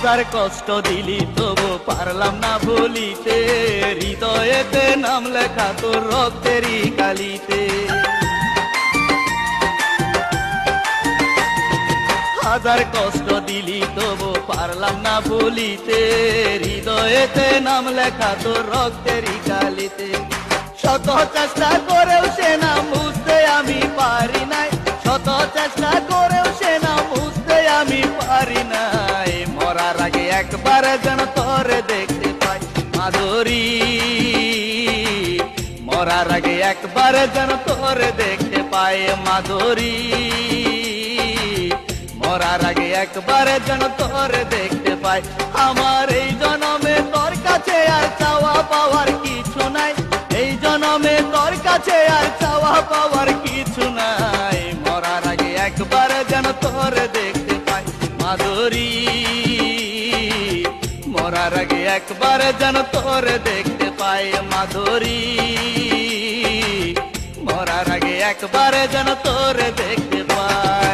হাজার কষ্ট দিলি তবু পারলাম না ভুলিতে, হৃদয়েতে নাম লেখা তোর রক্তেরই কালিতে। হাজার কষ্ট দিলি তবু পারলাম না ভুলিতে, হৃদয়েতে নাম লেখা তোর রক্তেরই কালিতে। শত চেষ্টা করেও সে নাম বুঝতে আমি পারি নাই, শত চেষ্টা করেও সে নাম বুঝতে আমি পারি নাই। মরার আগে একবার যেন তোরে দেখতে পাই মাধুরী, মরার আগে একবার যেন তোরে দেখতে পাই মাধুরী, মরার আগে একবার যেন তোরে দেখতে পাই। আমার এই জনমে তোর কাছে আর চাওয়া পাওয়ার কিছু নাই, এই জনমে তোর কাছে আর চাওয়া পাওয়ার কিছু নাই। মরার আগে একবার যেন তোরে দেখতে পাই মাধুরী, মরার আগে একবার যেন তোরে দেখতে পাই মাধুরী, মরার আগে একবার যেন তোরে দেখতে পাই।